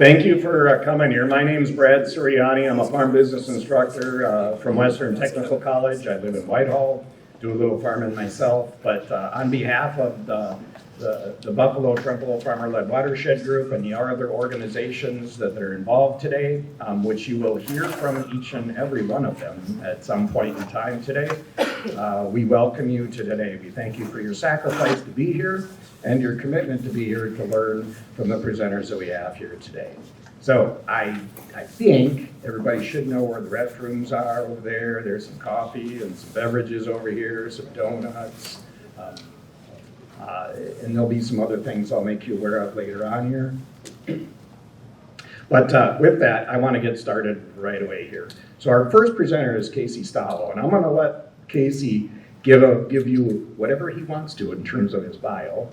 Thank you for coming here. My name's Brad Suriani. I'm a farm business instructor from Western Technical College. I live in Whitehall, do a little farming myself. But on behalf of the Buffalo Trempealeau Farmer-Led Watershed Group and the other organizations that are involved today, which you will hear from each and every one of them at some point in time today, we welcome you to today. We thank you for your sacrifice to be here and your commitment to be here to learn from the presenters that we have here today. So I think everybody should know where the restrooms are over there. There's some coffee and some beverages over here, some donuts, and there'll be some other things I'll make you aware of later on here. But with that, I want to get started right away here. So our first presenter is Casey Staloch, and I'm going to let Casey give you whatever he wants to in terms of his bio.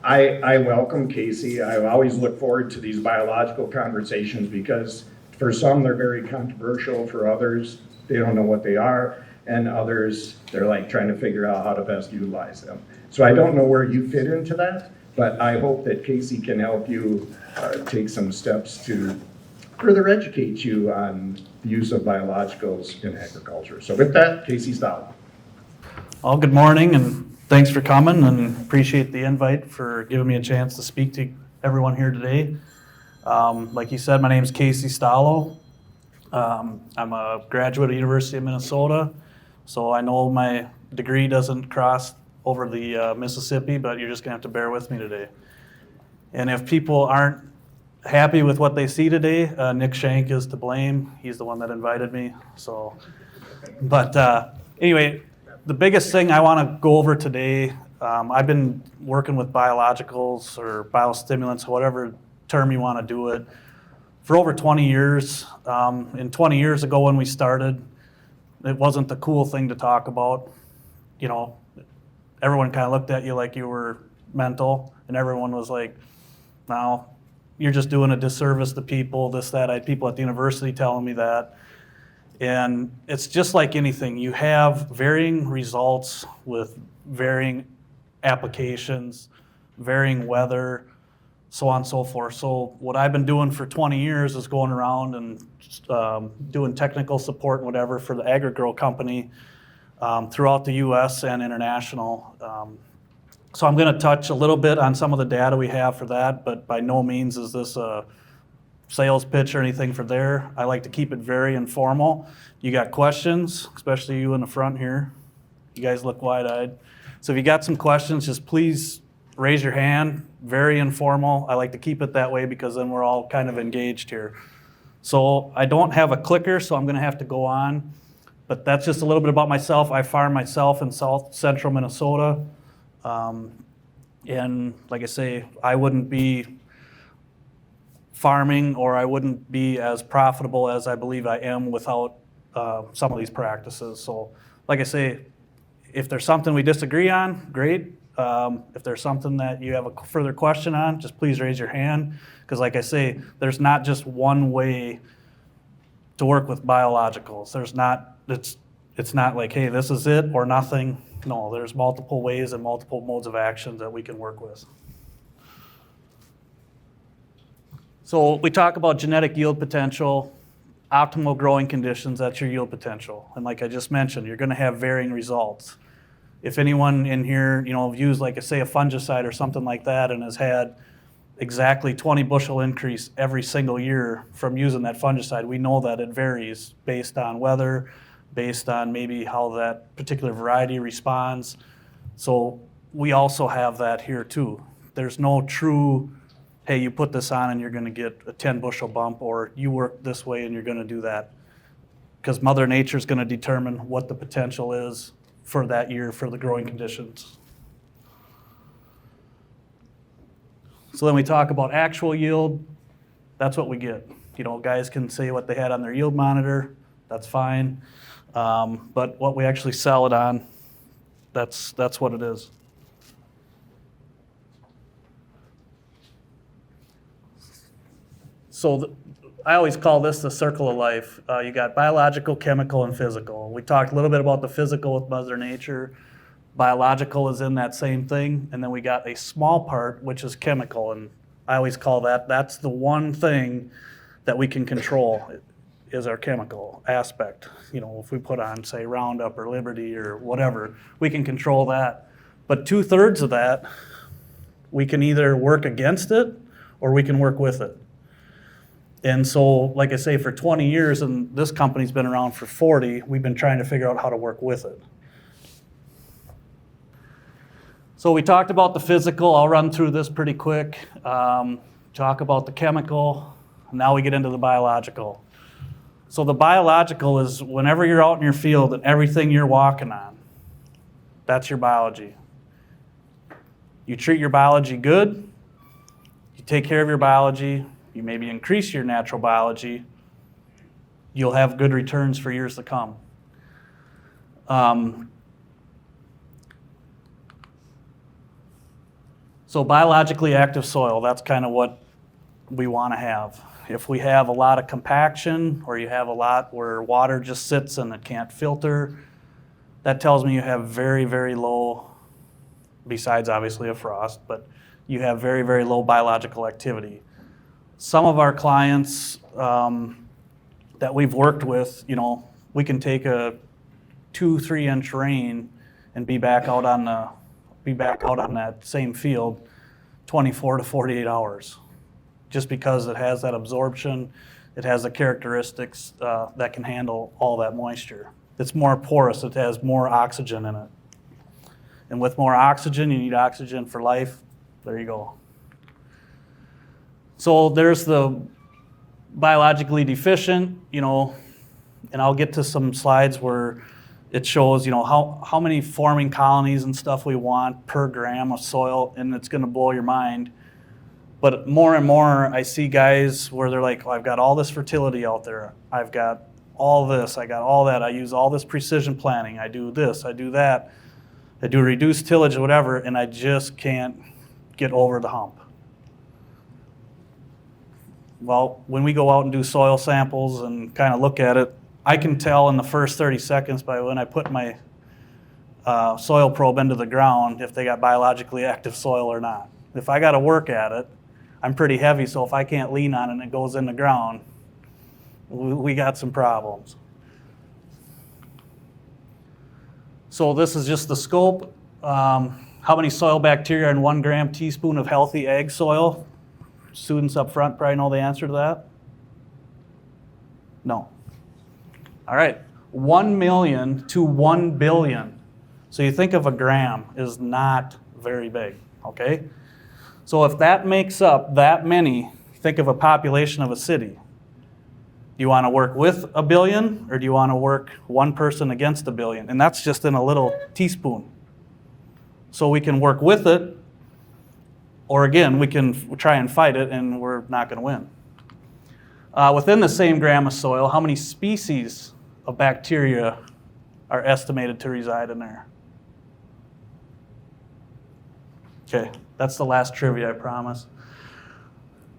I welcome Casey. I always look forward to these biological conversations because for some they're very controversial, for others they don't know what they are, and others they're like trying to figure out how to best utilize them. So I don't know where you fit into that, but I hope that Casey can help you take some steps to further educate you on the use of biologicals in agriculture. So with that, Casey Staloch. Well, good morning, and thanks for coming, and appreciate the invite for giving me a chance to speak to everyone here today. Like you said, my name is Casey Staloch. I'm a graduate of University of Minnesota, so I know my degree doesn't cross over the Mississippi, but you're just gonna have to bear with me today. And if people aren't happy with what they see today, Nick Shank is to blame. He's the one that invited me. So, but anyway, the biggest thing I want to go over today, I've been working with biologicals or biostimulants, whatever term you want to do it, for over 20 years. And 20 years ago when we started, it wasn't the cool thing to talk about. You know, everyone kind of looked at you like you were mental, and everyone was like, no, you're just doing a disservice to people, this, that. I had people at the university telling me that. And it's just like anything. You have varying results with varying applications, varying weather, so on and so forth. So what I've been doing for 20 years is going around and doing technical support and whatever for the Agrigro company throughout the U.S. and international. So I'm going to touch a little bit on some of the data we have for that, but by no means is this a sales pitch or anything for there. I like to keep it very informal. You got questions, especially you in the front here. You guys look wide-eyed. So if you got some questions, just please raise your hand. Very informal. I like to keep it that way because then we're all kind of engaged here. So I don't have a clicker, so I'm going to have to go on. But that's just a little bit about myself. I farm myself in south central Minnesota. And like I say, I wouldn't be farming, or I wouldn't be as profitable as I believe I am without some of these practices. So like I say, if there's something we disagree on, great. If there's something that you have a further question on, just please raise your hand. Because like I say, there's not just one way to work with biologicals. It's not like, hey, this is it or nothing. No, there's multiple ways and multiple modes of action that we can work with. So we talk about genetic yield potential, optimal growing conditions, that's your yield potential. And like I just mentioned, you're going to have varying results. If anyone in here, used like say a fungicide or something like that and has had exactly 20 bushel increase every single year from using that fungicide, we know that it varies based on weather, based on maybe how that particular variety responds. So we also have that here too. There's no true, hey, you put this on and you're going to get a 10 bushel bump, or you work this way and you're going to do that. Because Mother Nature is going to determine what the potential is for that year for the growing conditions. So then we talk about actual yield. That's what we get. Guys can say what they had on their yield monitor. That's fine. But what we actually sell it on, that's what it is. So I always call this the circle of life. You got biological, chemical, and physical. We talked a little bit about the physical with Mother Nature. Biological is in that same thing. And then we got a small part, which is chemical. And I always call that's the one thing that we can control is our chemical aspect. If we put on, say, Roundup or Liberty or whatever, we can control that. But 2/3 of that, we can either work against it or we can work with it. And so, like I say, for 20 years, and this company's been around for 40, we've been trying to figure out how to work with it. So we talked about the physical. I'll run through this pretty quick. Talk about the chemical. Now we get into the biological. So the biological is whenever you're out in your field and everything you're walking on, that's your biology. You treat your biology good, you take care of your biology, you maybe increase your natural biology, you'll have good returns for years to come. So biologically active soil, that's kind of what we want to have. If we have a lot of compaction or you have a lot where water just sits and it can't filter, that tells me you have very, very low, besides obviously a frost, but you have very, very low biological activity. Some of our clients that we've worked with, we can take a 2-3 inch rain and be back out on that same field 24 to 48 hours. Just because it has that absorption, it has the characteristics that can handle all that moisture. It's more porous, it has more oxygen in it. And with more oxygen, you need oxygen for life. There you go. So there's the biologically deficient, and I'll get to some slides where it shows, how many forming colonies and stuff we want per gram of soil, and it's going to blow your mind. But more and more, I see guys where they're like, I've got all this fertility out there. I've got all this, I got all that. I use all this precision planting. I do this, I do that. I do reduced tillage or whatever, and I just can't get over the hump. Well, when we go out and do soil samples and kind of look at it, I can tell in the first 30 seconds by when I put my soil probe into the ground if they got biologically active soil or not. If I got to work at it, I'm pretty heavy, so if I can't lean on it and it goes in the ground, we got some problems. So this is just the scope. How many soil bacteria in 1 gram teaspoon of healthy ag soil? Students up front probably know the answer to that. No. All right, 1 million to 1 billion. So you think of a gram is not very big, okay? So if that makes up that many, think of a population of a city. Do you want to work with a billion or do you want to work one person against a billion? And that's just in a little teaspoon. So we can work with it, or again, we can try and fight it and we're not going to win. Within the same gram of soil, how many species of bacteria are estimated to reside in there? Okay, that's the last trivia, I promise.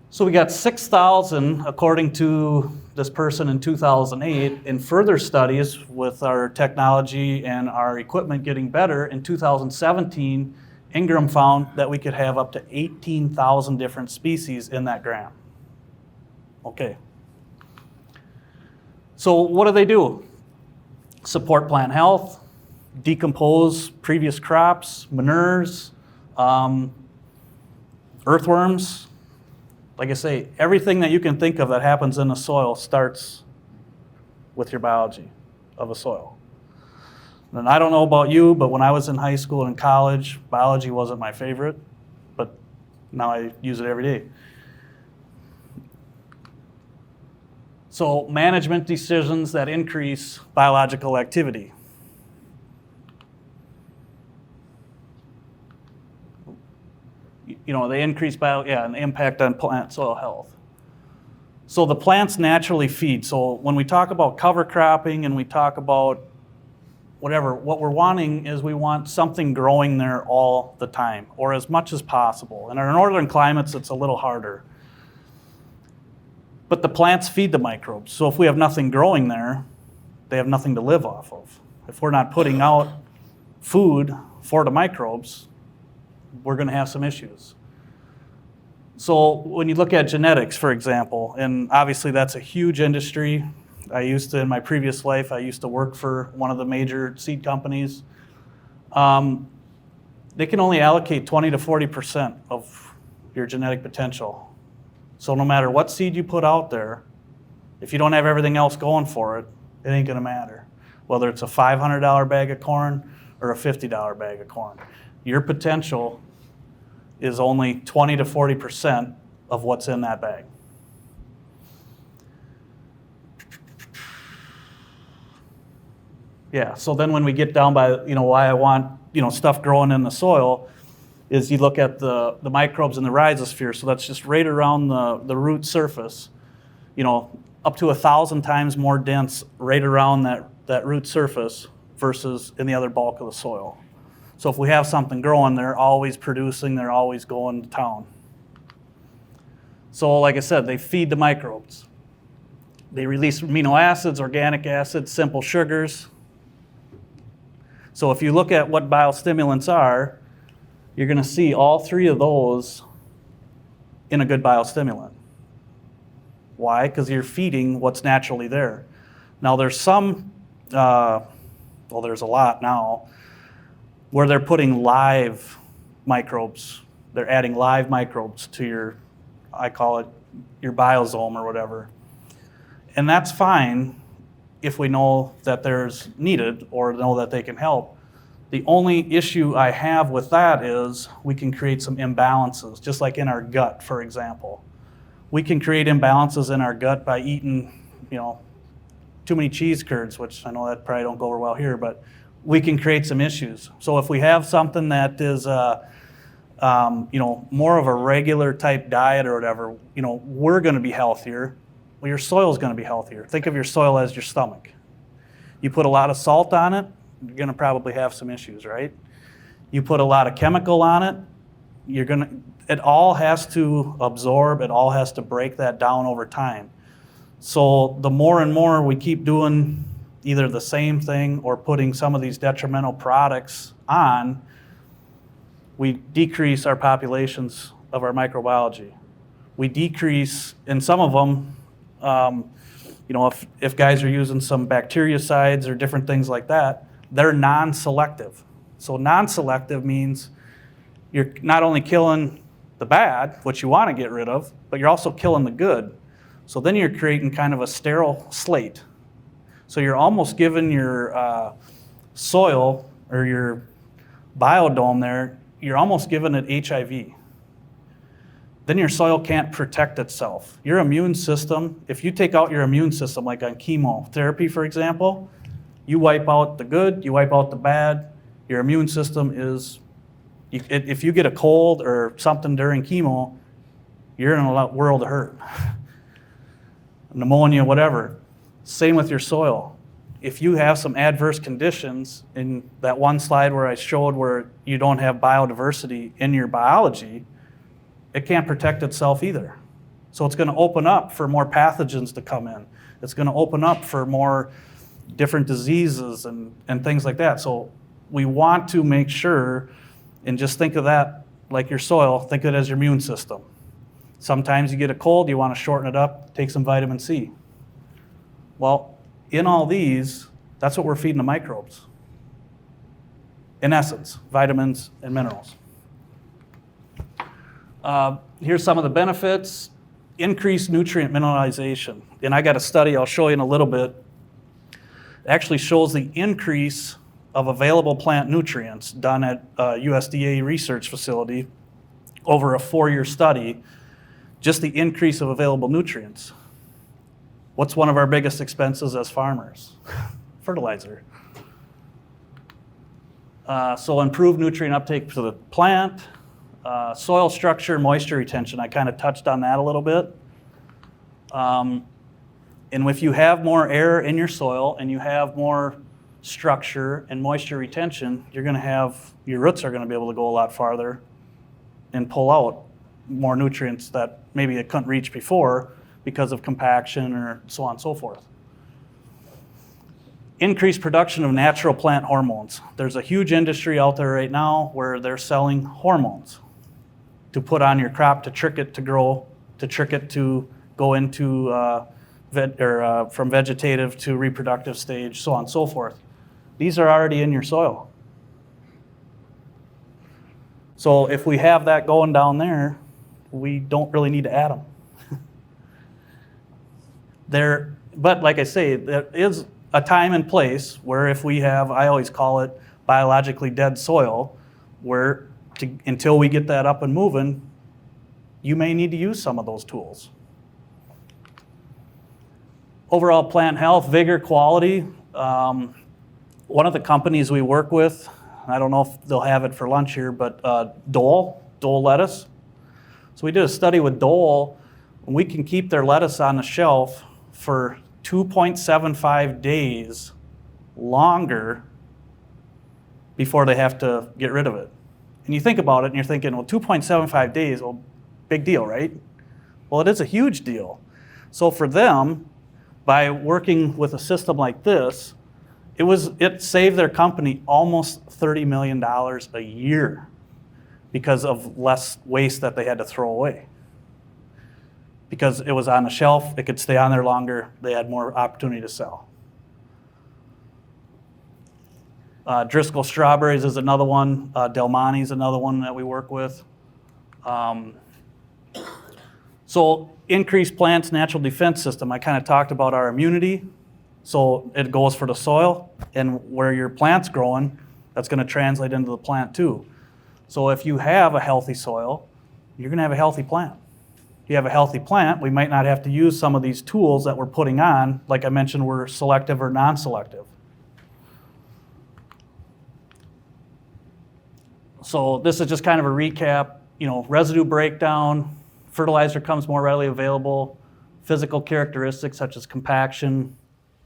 So we got 6,000, according to this person in 2008. In further studies with our technology and our equipment getting better, in 2017, Ingram found that we could have up to 18,000 different species in that gram. Okay. So what do? Support plant health, decompose previous crops, manures, earthworms. Like I say, everything that you can think of that happens in the soil starts with your biology of a soil. And I don't know about you, but when I was in high school and in college, biology wasn't my favorite, but now I use it every day. So management decisions that increase biological activity. They increase and the impact on plant soil health. So the plants naturally feed. So when we talk about cover cropping and we talk about whatever, what we're wanting is we want something growing there all the time or as much as possible. In our northern climates, it's a little harder. But the plants feed the microbes. So if we have nothing growing there, they have nothing to live off of. If we're not putting out food for the microbes, we're going to have some issues. So when you look at genetics, for example, and obviously that's a huge industry. In my previous life, I used to work for one of the major seed companies. They can only allocate 20 to 40% of your genetic potential. So no matter what seed you put out there, if you don't have everything else going for it, it ain't gonna matter. Whether it's a $500 bag of corn or a $50 bag of corn. Your potential is only 20 to 40% of what's in that bag. Yeah, so then when we get down by, why I want, stuff growing in the soil, is you look at the microbes in the rhizosphere, so that's just right around the root surface, up to 1,000 times more dense right around that root surface versus in the other bulk of the soil. So if we have something growing, they're always producing, they're always going to town. So like I said, they feed the microbes. They release amino acids, organic acids, simple sugars. So if you look at what biostimulants are, you're going to see all three of those in a good biostimulant. Why? Because you're feeding what's naturally there. Now there's some, there's a lot now, where they're putting live microbes. They're adding live microbes to your, I call it your biosome or whatever. And that's fine if we know that there's needed or know that they can help. The only issue I have with that is we can create some imbalances, just like in our gut, for example. We can create imbalances in our gut by eating, too many cheese curds, which I know that probably don't go over well here, but we can create some issues. So if we have something that is, more of a regular type diet or whatever, we're going to be healthier. Well, your soil is going to be healthier. Think of your soil as your stomach. You put a lot of salt on it, you're going to probably have some issues, right? You put a lot of chemical on it, it all has to absorb, it all has to break that down over time. So the more and more we keep doing either the same thing or putting some of these detrimental products on, we decrease our populations of our microbiology. We decrease, in some of them, if guys are using some bactericides or different things like that, they're non-selective. So non-selective means you're not only killing the bad, what you want to get rid of, but you're also killing the good. So then you're creating kind of a sterile slate. So you're almost giving your soil or your biodome there, you're almost giving it HIV. Then your soil can't protect itself. Your immune system, if you take out your immune system, like on chemotherapy, for example, you wipe out the good, you wipe out the bad, your immune system is, if you get a cold or something during chemo, you're in a world of hurt. Pneumonia, whatever. Same with your soil. If you have some adverse conditions, in that one slide where I showed where you don't have biodiversity in your biology, it can't protect itself either. So it's going to open up for more pathogens to come in. It's going to open up for more different diseases and things like that. So we want to make sure, and just think of that like your soil, think of it as your immune system. Sometimes you get a cold, you want to shorten it up, take some vitamin C. Well, in all these, that's what we're feeding the microbes. In essence, vitamins and minerals. Here's some of the benefits. Increased nutrient mineralization. And I got a study I'll show you in a little bit. It actually shows the increase of available plant nutrients done at a USDA research facility over a 4-year study, just the increase of available nutrients. What's one of our biggest expenses as farmers? Fertilizer. So improved nutrient uptake to the plant, soil structure, moisture retention. I kind of touched on that a little bit. And if you have more air in your soil and you have more structure and moisture retention, your roots are going to be able to go a lot farther and pull out more nutrients that maybe it couldn't reach before because of compaction or so on and so forth. Increased production of natural plant hormones. There's a huge industry out there right now where they're selling hormones. to put on your crop to trick it to grow, to trick it to go into from vegetative to reproductive stage, so on and so forth. These are already in your soil. So if we have that going down there, we don't really need to add them. But like I say, there is a time and place where if we have, I always call it biologically dead soil, where until we get that up and moving, you may need to use some of those tools. Overall plant health, vigor, quality. One of the companies we work with, I don't know if they'll have it for lunch here, but Dole lettuce. So we did a study with Dole, and we can keep their lettuce on the shelf for 2.75 days longer before they have to get rid of it. And you think about it and you're thinking, well, 2.75 days, well, big deal, right? Well, it is a huge deal. So for them, by working with a system like this, it saved their company almost $30 million a year because of less waste that they had to throw away. Because it was on the shelf, it could stay on there longer, they had more opportunity to sell. Driscoll strawberries is another one. Del Monte's another one that we work with. So increased plants' natural defense system. I kind of talked about our immunity. So it goes for the soil, and where your plant's growing, that's going to translate into the plant too. So if you have a healthy soil, you're going to have a healthy plant. If you have a healthy plant, we might not have to use some of these tools that we're putting on. Like I mentioned, we're selective or non-selective. So this is just kind of a recap. Residue breakdown, fertilizer comes more readily available, physical characteristics such as compaction,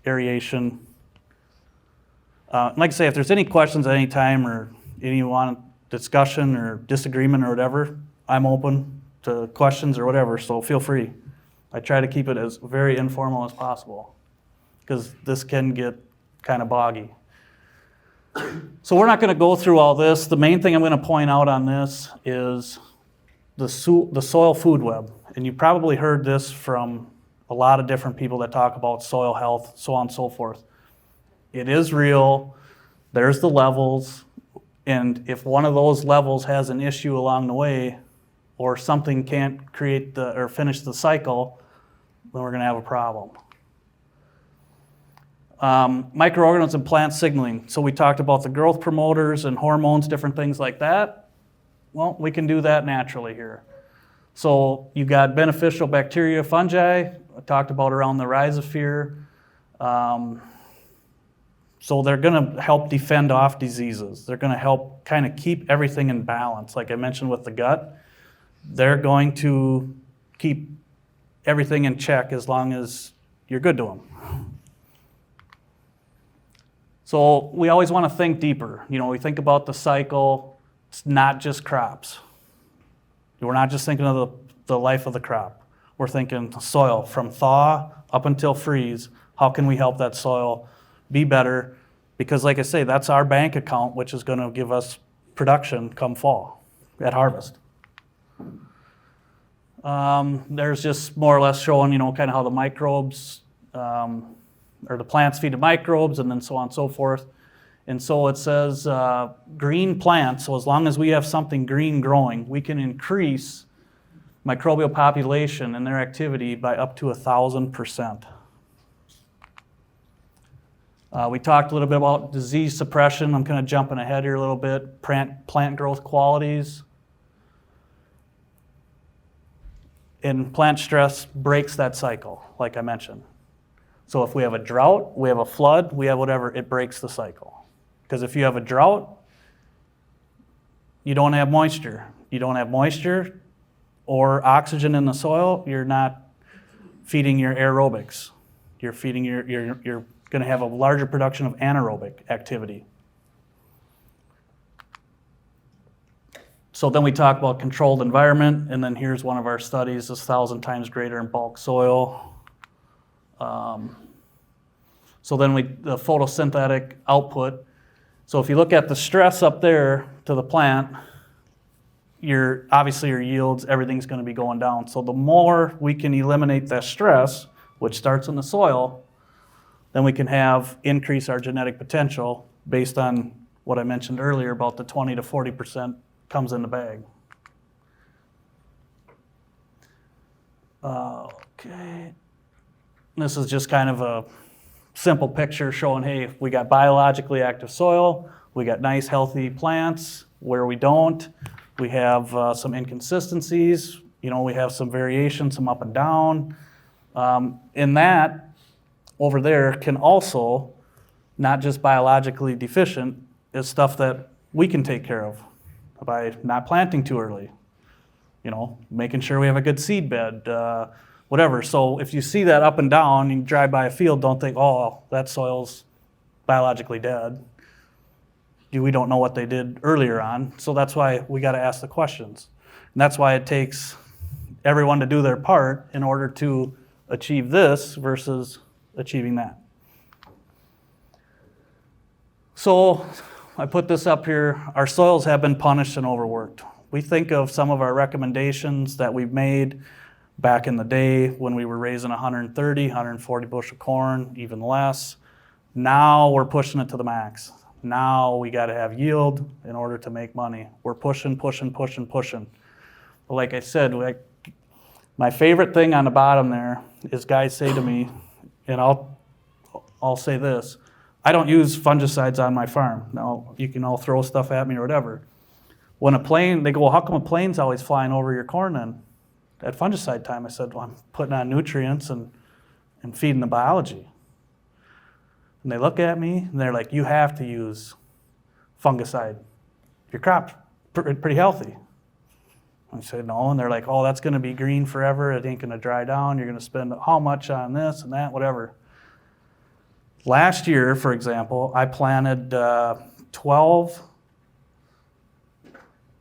aeration. Like I say, if there's any questions at any time or any want discussion or disagreement or whatever, I'm open to questions or whatever, so feel free. I try to keep it as very informal as possible because this can get kind of boggy. So we're not going to go through all this. The main thing I'm going to point out on this is the soil food web. And you probably heard this from a lot of different people that talk about soil health, so on and so forth. It is real. There's the levels. And if one of those levels has an issue along the way, or something can't finish the cycle, then we're going to have a problem. Microorganisms and plant signaling. So we talked about the growth promoters and hormones, different things like that. Well, we can do that naturally here. So you got beneficial bacteria, fungi. I talked about around the rhizosphere. So they're going to help defend off diseases. They're going to help kind of keep everything in balance. Like I mentioned with the gut, they're going to keep everything in check as long as you're good to them. So we always want to think deeper. We think about the cycle. It's not just crops. We're not just thinking of the life of the crop. We're thinking soil from thaw up until freeze. How can we help that soil be better? Because like I say, that's our bank account, which is going to give us production come fall at harvest. There's just more or less showing, kind of how the microbes or the plants feed the microbes, and then so on and so forth. And so it says green plants, so as long as we have something green growing, we can increase microbial population and their activity by up to 1,000%. We talked a little bit about disease suppression. I'm kind of jumping ahead here a little bit. Plant growth qualities. And plant stress breaks that cycle, like I mentioned. So if we have a drought, we have a flood, we have whatever, it breaks the cycle. Because if you have a drought, you don't have moisture. You don't have moisture or oxygen in the soil, you're not feeding your aerobics. You're feeding you're going to have a larger production of anaerobic activity. So then we talk about controlled environment, and then here's one of our studies, is 1,000 times greater in bulk soil. So then the photosynthetic output. So if you look at the stress up there to the plant, obviously your yields, everything's going to be going down. So the more we can eliminate that stress, which starts in the soil, then we can increase our genetic potential based on what I mentioned earlier about the 20 to 40% comes in the bag. Okay. This is just kind of a simple picture showing, hey, we got biologically active soil, we got nice healthy plants. Where we don't, we have some inconsistencies. We have some variation, some up and down. In that, over there can also, not just biologically deficient, is stuff that we can take care of by not planting too early. Making sure we have a good seed bed, whatever. So if you see that up and down, you drive by a field, don't think, oh, that soil's biologically dead. We don't know what they did earlier on. So that's why we got to ask the questions. And that's why it takes everyone to do their part in order to achieve this versus achieving that. So I put this up here. Our soils have been punished and overworked. We think of some of our recommendations that we've made back in the day when we were raising 130, 140 bushel corn, even less. Now we're pushing it to the max. Now we got to have yield in order to make money. We're pushing. But like I said, my favorite thing on the bottom there is guys say to me, and I'll say this, I don't use fungicides on my farm. Now, you can all throw stuff at me or whatever. When a plane, they go, well, how come a plane's always flying over your corn then? At fungicide time, I said, well, I'm putting on nutrients and feeding the biology. And they look at me and they're like, you have to use fungicide. Your crop's pretty healthy. I said, no. And they're like, oh, that's going to be green forever. It ain't going to dry down. You're going to spend how much on this and that, whatever. Last year, for example, I planted 12,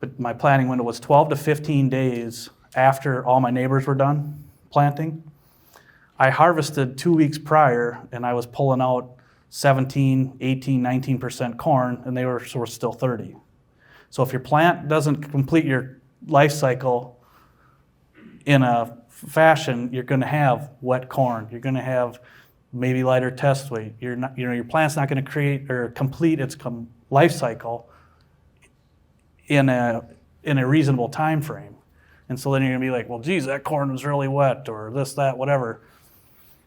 but my planting window was 12 to 15 days after all my neighbors were done planting. I harvested 2 weeks prior, and I was pulling out 17, 18, 19% corn, and they were still 30. So if your plant doesn't complete your life cycle in a fashion, you're going to have wet corn. You're going to have maybe lighter test weight. Your plant's not going to create or complete its life cycle in a reasonable time frame. And so then you're going to be like, well, geez, that corn was really wet, or this, that, whatever.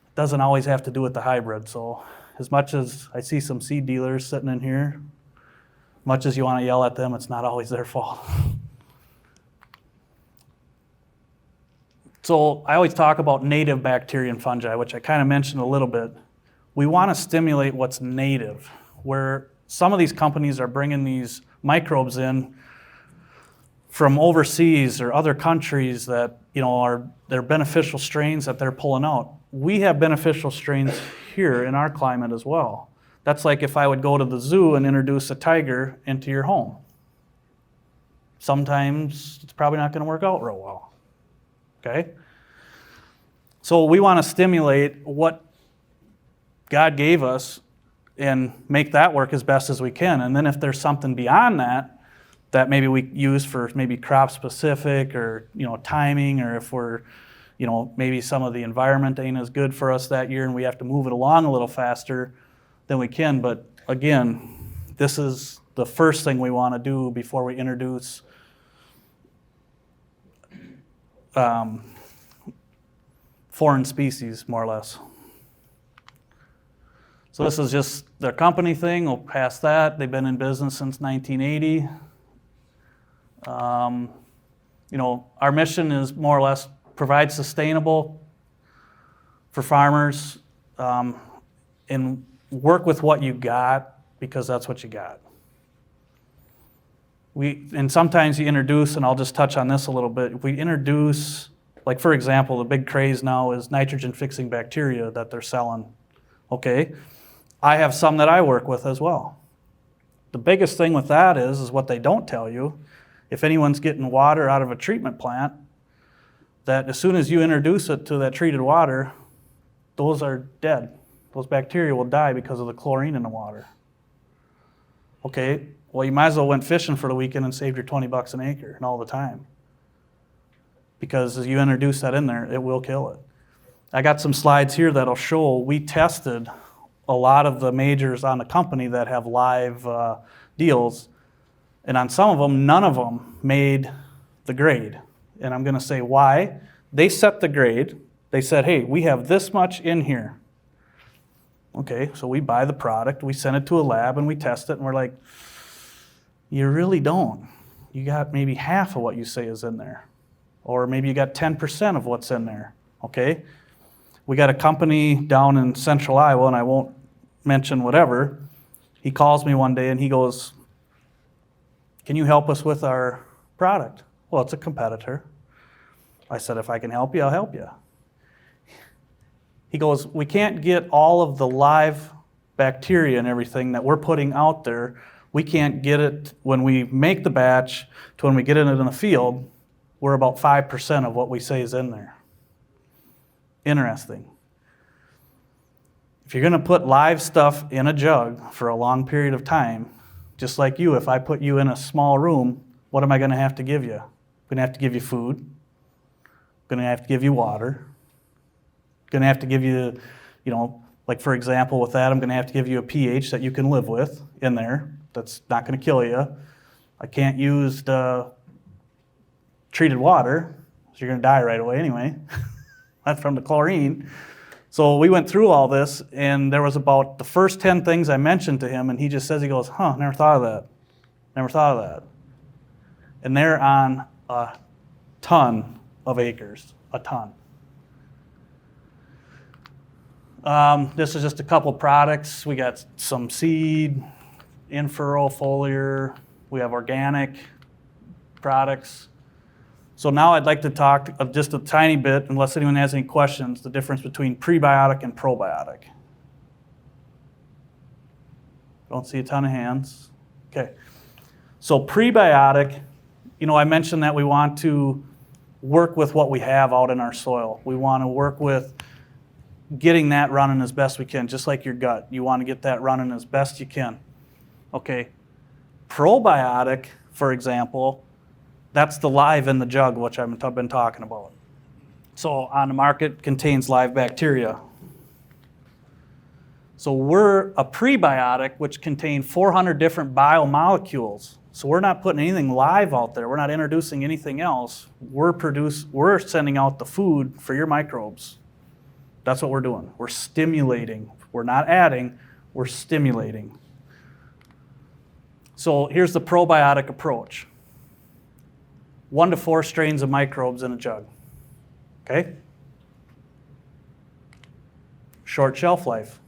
It doesn't always have to do with the hybrid. So as much as I see some seed dealers sitting in here, much as you want to yell at them, it's not always their fault. So I always talk about native bacteria and fungi, which I kind of mentioned a little bit. We want to stimulate what's native, where some of these companies are bringing these microbes in from overseas or other countries that they're beneficial strains that they're pulling out. We have beneficial strains here in our climate as well. That's like if I would go to the zoo and introduce a tiger into your home. Sometimes it's probably not going to work out real well. Okay? So we want to stimulate what God gave us and make that work as best as we can. And then if there's something beyond that maybe we use for maybe crop specific or timing, or if we're maybe some of the environment ain't as good for us that year and we have to move it along a little faster, then we can. But again, this is the first thing we want to do before we introduce foreign species, more or less. So this is just their company thing. We'll pass that. They've been in business since 1980. Our mission is more or less provide sustainable for farmers and work with what you got, because that's what you got. And sometimes you introduce, and I'll just touch on this a little bit, if we introduce, like for example, the big craze now is nitrogen-fixing bacteria that they're selling. Okay, I have some that I work with as well. The biggest thing with that is what they don't tell you. If anyone's getting water out of a treatment plant, that as soon as you introduce it to that treated water, those are dead. Those bacteria will die because of the chlorine in the water. Okay, well, you might as well went fishing for the weekend and saved your 20 bucks an acre and all the time. Because as you introduce that in there, it will kill it. I got some slides here that'll show we tested a lot of the majors on the company that have live deals, and on some of them, none of them made the grade. And I'm gonna say why. They set the grade. They said, hey, we have this much in here. Okay, so we buy the product, we send it to a lab, and we test it, and we're like, you really don't. You got maybe half of what you say is in there. Or maybe you got 10% of what's in there, okay? We got a company down in central Iowa, and I won't mention whatever. He calls me one day and he goes, can you help us with our product? Well, it's a competitor. I said, if I can help you, I'll help you. He goes, we can't get all of the live bacteria and everything that we're putting out there. We can't get it when we make the batch to when we get it in the field. We're about 5% of what we say is in there. Interesting. If you're going to put live stuff in a jug for a long period of time, just like you, if I put you in a small room, what am I going to have to give you? I'm going to have to give you food. I'm going to have to give you water. I'm going to have to give you, like for example with that, I'm going to have to give you a pH that you can live with in there. That's not going to kill you. I can't use the treated water, so you're going to die right away anyway. That's from the chlorine. So we went through all this, and there was about the first 10 things I mentioned to him, and he just says, he goes, never thought of that. Never thought of that. And they're on a ton of acres, a ton. This is just a couple products. We got some seed, in-furrow, foliar. We have organic products. So now I'd like to talk just a tiny bit, unless anyone has any questions, the difference between prebiotic and probiotic. Don't see a ton of hands. Okay. So prebiotic, I mentioned that we want to work with what we have out in our soil. We want to work with getting that running as best we can, just like your gut. You want to get that running as best you can. Okay. Probiotic, for example, that's the live in the jug, which I've been talking about. So on the market, contains live bacteria. So we're a prebiotic, which contain 400 different biomolecules. So we're not putting anything live out there. We're not introducing anything else. We're sending out the food for your microbes. That's what we're doing. We're stimulating. We're not adding, we're stimulating. So here's the probiotic approach. 1 to 4 strains of microbes in a jug. Okay? Short shelf life.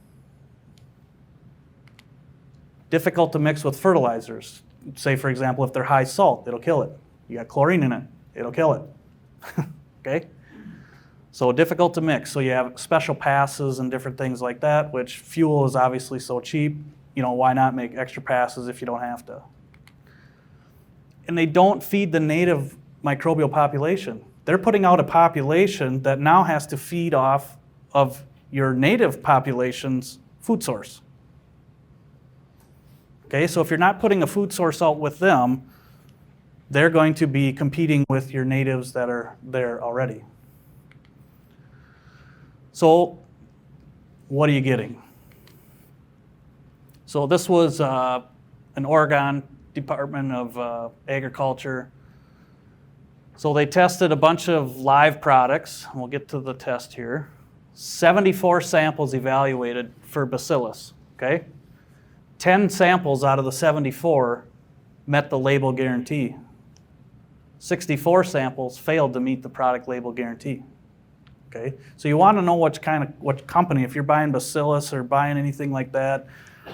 Difficult to mix with fertilizers. Say, for example, if they're high salt, it'll kill it. You got chlorine in it, it'll kill it. Okay? So difficult to mix. So you have special passes and different things like that, which fuel is obviously so cheap. Why not make extra passes if you don't have to? And they don't feed the native microbial population. They're putting out a population that now has to feed off of your native population's food source. Okay, so if you're not putting a food source out with them, they're going to be competing with your natives that are there already. So what are you getting? So this was an Oregon Department of Agriculture. So they tested a bunch of live products. We'll get to the test here. 74 samples evaluated for bacillus, okay? 10 samples out of the 74 met the label guarantee. 64 samples failed to meet the product label guarantee. Okay? So you want to know what company, if you're buying bacillus or buying anything like that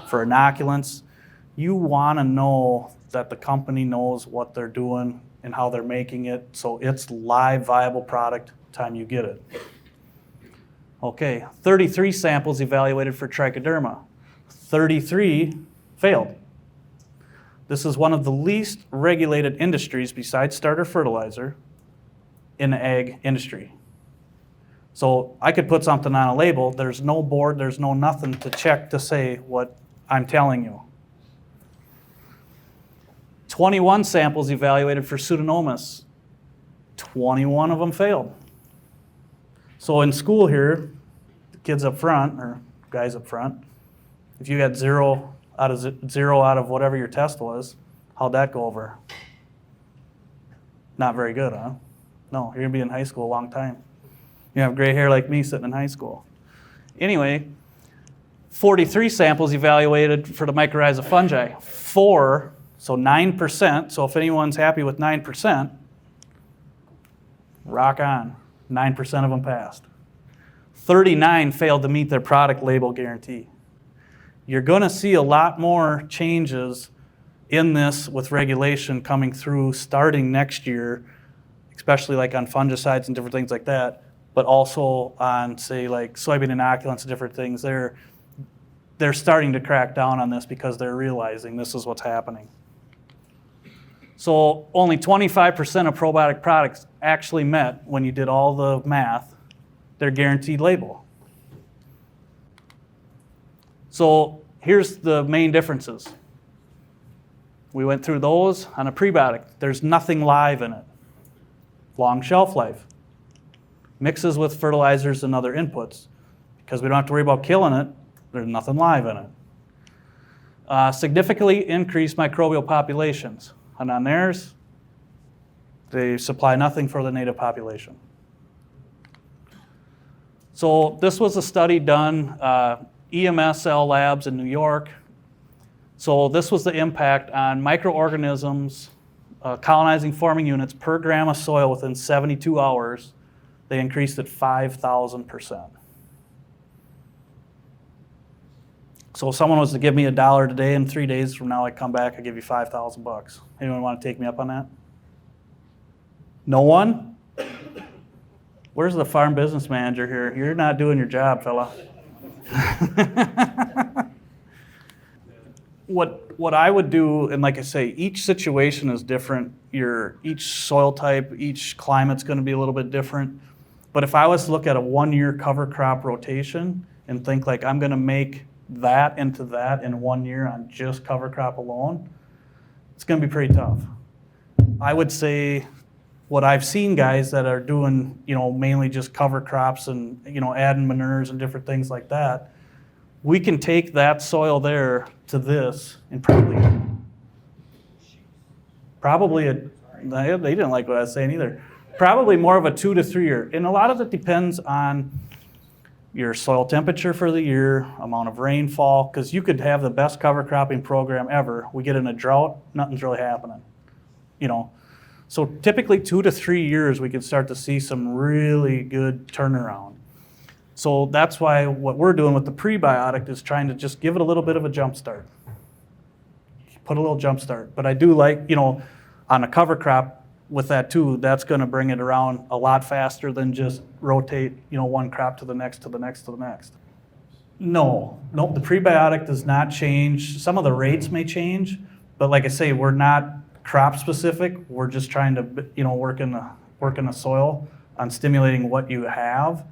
for inoculants, you want to know that the company knows what they're doing and how they're making it, so it's live, viable product time you get it. Okay, 33 samples evaluated for trichoderma. 33 failed. This is one of the least regulated industries besides starter fertilizer in the ag industry. So I could put something on a label, there's no board, there's no nothing to check to say what I'm telling you. 21 samples evaluated for Pseudomonas. 21 of them failed. So in school here, the kids up front, or guys up front, if you got 0 out of whatever your test was, how'd that go over? Not very good, huh? No, you're gonna be in high school a long time. You have gray hair like me sitting in high school. Anyway, 43 samples evaluated for the mycorrhiza fungi. 4, so 9%. So if anyone's happy with 9%, rock on. 9% of them passed. 39 failed to meet their product label guarantee. You're going to see a lot more changes in this with regulation coming through starting next year, especially like on fungicides and different things like that, but also on, say, like soybean inoculants and different things. They're starting to crack down on this because they're realizing this is what's happening. So only 25% of probiotic products actually met, when you did all the math, their guaranteed label. So here's the main differences. We went through those on a prebiotic. There's nothing live in it. Long shelf life. Mixes with fertilizers and other inputs. Because we don't have to worry about killing it, there's nothing live in it. Significantly increased microbial populations. And on theirs, they supply nothing for the native population. So this was a study done, EMSL labs in New York. So this was the impact on microorganisms colonizing forming units per gram of soil within 72 hours. They increased it 5,000%. So if someone was to give me $1 today, and 3 days from now I come back, I give you $5,000. Anyone want to take me up on that? No one? Where's the farm business manager here? You're not doing your job, fella. What I would do, and like I say, each situation is different. Each soil type, each climate's going to be a little bit different. But if I was to look at a 1-year cover crop rotation and think like I'm going to make that into that in 1 year on just cover crop alone, it's going to be pretty tough. I would say what I've seen guys that are doing, mainly just cover crops and, adding manures and different things like that, we can take that soil there to this and they didn't like what I was saying either. Probably more of a 2 to 3 year. And a lot of it depends on your soil temperature for the year, amount of rainfall, because you could have the best cover cropping program ever. We get in a drought, nothing's really happening. So typically 2 to 3 years we can start to see some really good turnaround. So that's why what we're doing with the prebiotic is trying to just give it a little bit of a jump start. Put a little jump start. But I do like, on a cover crop with that too, that's going to bring it around a lot faster than just rotate, one crop to the next, to the next, to the next. No, the prebiotic does not change. Some of the rates may change, but like I say, we're not crop specific. We're just trying to, work in the soil on stimulating what you have.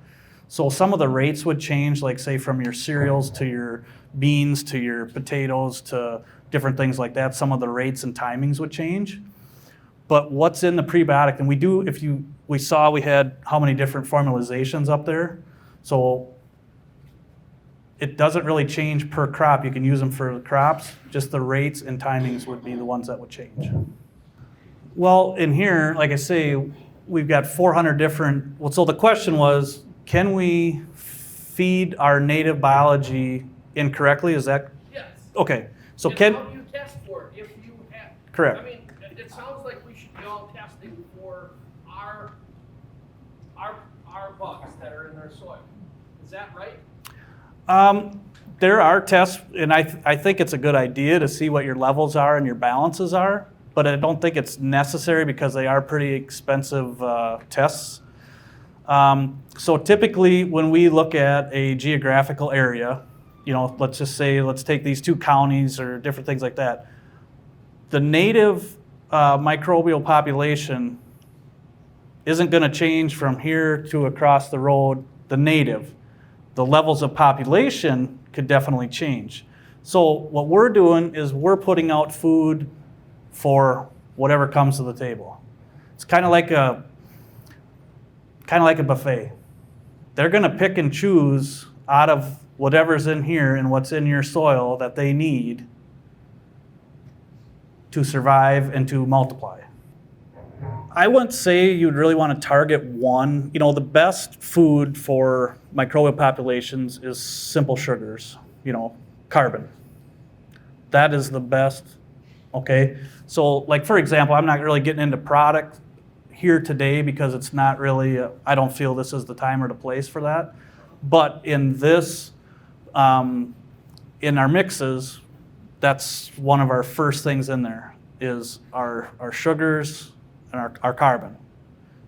So some of the rates would change, like say from your cereals to your beans to your potatoes to different things like that. Some of the rates and timings would change. But what's in the prebiotic, and we saw we had how many different formulations up there. So it doesn't really change per crop. You can use them for crops. Just the rates and timings would be the ones that would change. Well, in here, like I say, we've got 400 different. Well, so the question was, can we feed our native biology incorrectly? Is that? Yes. Okay. So and can. How do you test for it if you have? Correct. I mean, it sounds like we should be all testing for our bugs that are in their soil. Is that right? There are tests, and I think it's a good idea to see what your levels are and your balances are, but I don't think it's necessary because they are pretty expensive tests. So typically when we look at a geographical area, let's just say, let's take these 2 counties or different things like that. The native microbial population isn't going to change from here to across the road, the native. The levels of population could definitely change. So what we're doing is we're putting out food for whatever comes to the table. It's kind of like a buffet. They're going to pick and choose out of whatever's in here and what's in your soil that they need to survive and to multiply. I wouldn't say you'd really want to target one. You know, the best food for microbial populations is simple sugars, you know, carbon. That is the best, okay? So, like, for example, I'm not really getting into product here today because it's not really, I don't feel this is the time or the place for that. But in this, in our mixes, that's one of our first things in there is our sugars and our carbon,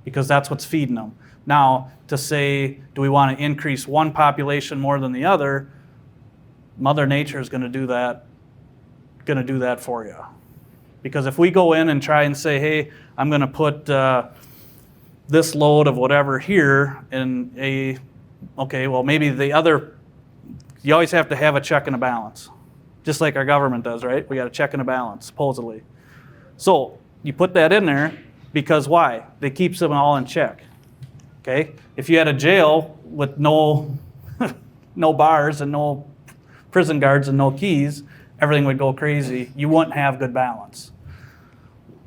because that's what's feeding them. Now, to say, do we want to increase one population more than the other? Mother Nature is going to do that for you. Because if we go in and try and say, hey, I'm going to put this load of whatever here in okay, well, maybe the other, you always have to have a check and a balance, just like our government does, right? We got a check and a balance, supposedly. So you put that in there because why? It keeps them all in check, okay? If you had a jail with no bars and no prison guards and no keys, everything would go crazy. You wouldn't have good balance.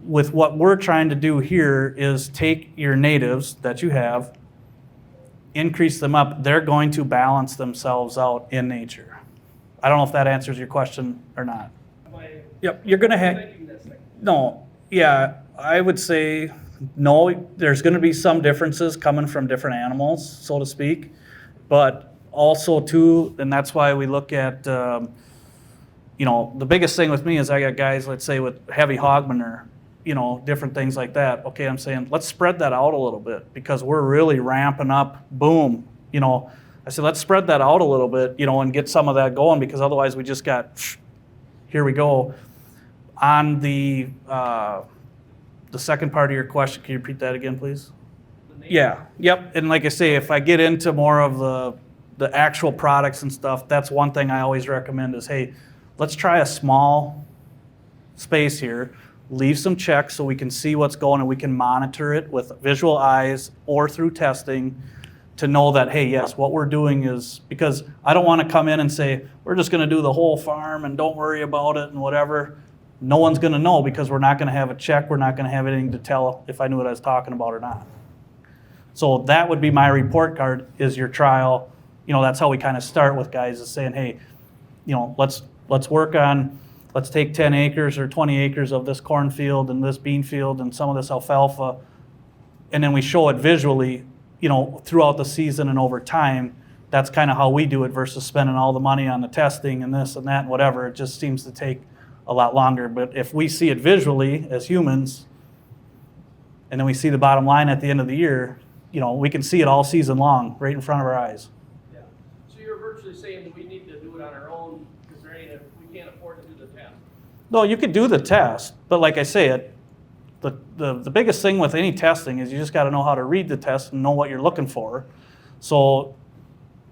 With what we're trying to do here is take your natives that you have, increase them up. They're going to balance themselves out in nature. I don't know if that answers your question or not. Yep, you're going to have, no, yeah, I would say no. There's going to be some differences coming from different animals, so to speak, but also too, and that's why we look at, you know, the biggest thing with me is I got guys, let's say, with heavy hog manure, you know, different things like that. Okay, I'm saying, let's spread that out a little bit because we're really ramping up, boom, you know. I said, let's spread that out a little bit, you know, and get some of that going because otherwise we just got, here we go. On the second part of your question, can you repeat that again, please? Yeah, yep, and like I say, if I get into more of the actual products and stuff, that's one thing I always recommend is, hey, let's try a small space here, leave some checks so we can see what's going and we can monitor it with visual eyes or through testing to know that, hey, yes, what we're doing is, because I don't want to come in and say, we're just going to do the whole farm and don't worry about it and whatever. No one's going to know because we're not going to have a check. We're not going to have anything to tell if I knew what I was talking about or not. So that would be my report card is your trial. You know, that's how we kind of start with guys is saying, hey, you know, let's work on, let's take 10 acres or 20 acres of this cornfield and this bean field and some of this alfalfa, and then we show it visually, you know, throughout the season and over time. That's kind of how we do it versus spending all the money on the testing and this and that and whatever. It just seems to take a lot longer. But if we see it visually as humans, and then we see the bottom line at the end of the year, you know, we can see it all season long right in front of our eyes. Yeah. So you're virtually saying that we need to do it on our own because we can't afford to do the test. No, you could do the test, but like I say, the biggest thing with any testing is you just got to know how to read the test and know what you're looking for. So,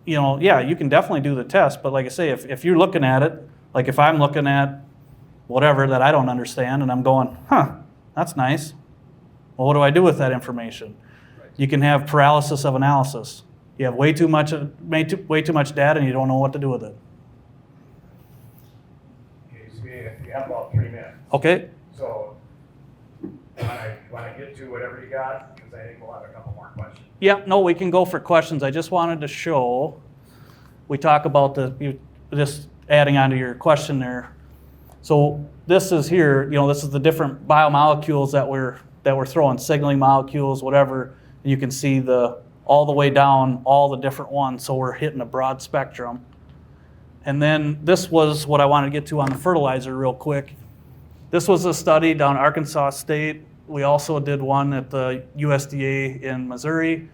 you know, yeah, you can definitely do the test, but like I say, if you're looking at it, like if I'm looking at whatever that I don't understand and I'm going, that's nice. Well, what do I do with that information? Right. You can have paralysis of analysis. You have way too much data and you don't know what to do with it. Okay, so you have about 3 minutes. Okay. So, when I get to whatever you got, because I think we'll have a couple more questions. Yeah, no, we can go for questions. I just wanted to show, we talk about just adding on to your question there. So this is here, you know, this is the different biomolecules that we're throwing, signaling molecules, whatever. You can see all the way down, all the different ones. So we're hitting a broad spectrum. And then this was what I wanted to get to on the fertilizer real quick. This was a study down Arkansas State. We also did one at the USDA in Missouri.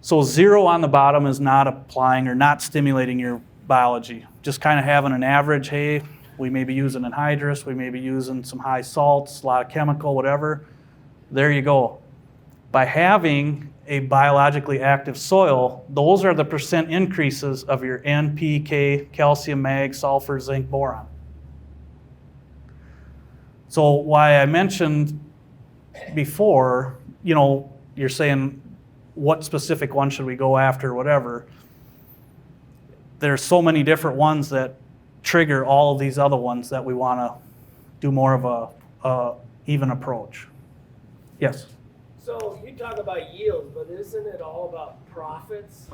So 0 on the bottom is not applying or not stimulating your biology. Just kind of having an average, hey, we may be using anhydrous, we may be using some high salts, a lot of chemical, whatever. There you go. By having a biologically active soil, those are the percent increases of your N, P, K, calcium, mag, sulfur, zinc, boron. So why I mentioned before, you know, you're saying what specific one should we go after, whatever. There's so many different ones that trigger all of these other ones that we want to do more of a even approach. Yes? So you talk about yield, but isn't it all about profits?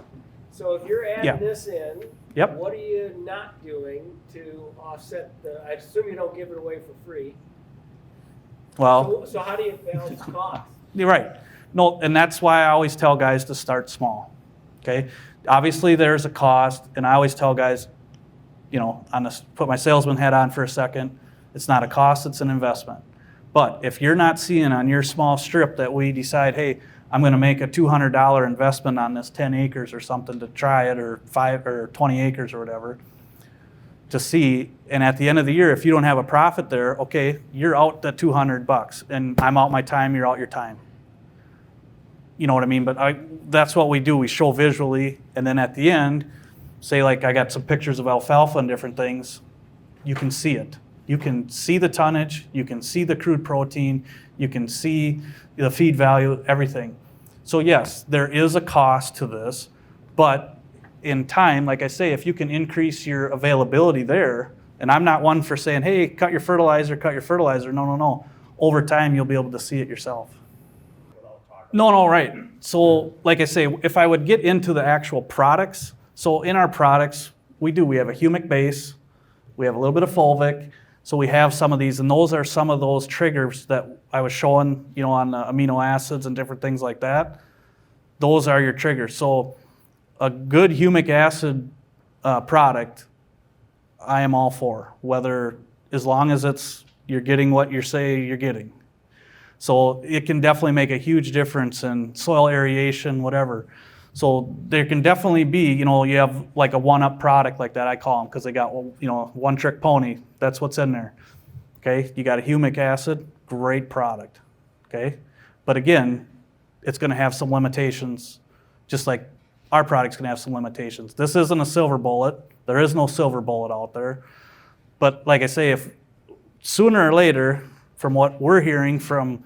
So if you're adding Yeah. this in, Yep. what are you not doing to offset I assume you don't give it away for free. Well, So how do you balance costs? you're right. No, and that's why I always tell guys to start small. Okay? Obviously there's a cost, and I always tell guys, you know, put my salesman hat on for a second. It's not a cost, it's an investment. But if you're not seeing on your small strip that we decide, hey, I'm going to make a $200 investment on this 10 acres or something to try it, or 5 or 20 acres or whatever, to see, and at the end of the year, if you don't have a profit there, okay, you're out the $200, and I'm out my time, you're out your time. You know what I mean? But that's what we do. We show visually, and then at the end, say like I got some pictures of alfalfa and different things, you can see it. You can see the tonnage, you can see the crude protein, you can see the feed value, everything. So yes, there is a cost to this, but in time, like I say, if you can increase your availability there, and I'm not one for saying, hey, cut your fertilizer. No. Over time, you'll be able to see it yourself. No, right. So like I say, if I would get into the actual products, so in our products, we have a humic base, we have a little bit of fulvic, so we have some of these, and those are some of those triggers that I was showing, you know, on the amino acids and different things like that. Those are your triggers. So a good humic acid product, I am all for, whether, as long as you're getting what you say you're getting. So it can definitely make a huge difference in soil aeration, whatever. So there can definitely be, you know, you have like a one-up product like that, I call them, because they got, you know, one-trick pony. That's what's in there. Okay, you got a humic acid, great product. Okay, but again, it's going to have some limitations, just like our product's going to have some limitations. This isn't a silver bullet. There is no silver bullet out there. But like I say, if sooner or later, from what we're hearing from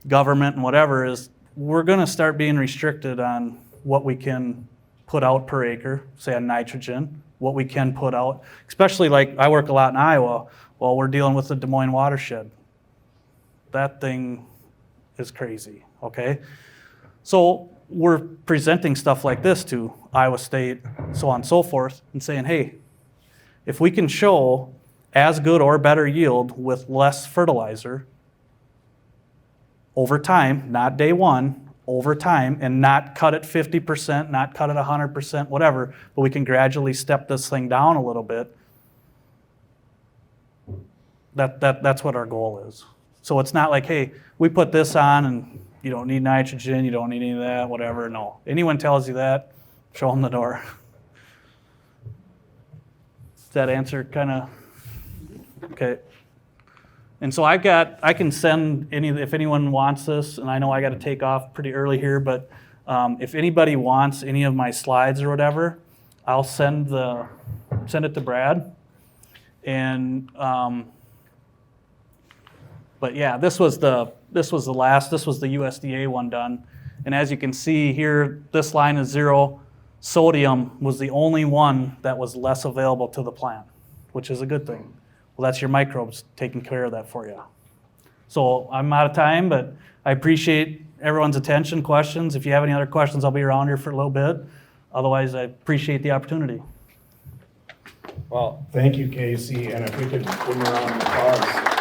government and whatever, is we're going to start being restricted on what we can put out per acre, say on nitrogen, what we can put out, especially like I work a lot in Iowa. Well, we're dealing with the Des Moines watershed. That thing is crazy, okay? So we're presenting stuff like this to Iowa State, so on and so forth, and saying, hey, if we can show as good or better yield with less fertilizer over time, not day one, over time, and not cut it 50%, not cut it 100%, whatever, but we can gradually step this thing down a little bit. That's what our goal is. So it's not like, hey, we put this on and you don't need nitrogen, you don't need any of that, whatever. No. Anyone tells you that, show them the door. Does that answer kind of? Okay. And so I can send if anyone wants this, and I know I got to take off pretty early here, but if anybody wants any of my slides or whatever, I'll send it to Brad. And but yeah, this was the USDA one done. And as you can see here, this line is 0. Sodium was the only one that was less available to the plant, which is a good thing. Well, that's your microbes taking care of that for you. So I'm out of time, but I appreciate everyone's attention, questions. If you have any other questions, I'll be around here for a little bit. Otherwise, I appreciate the opportunity. Well, thank you, Casey, and if we could bring around the applause.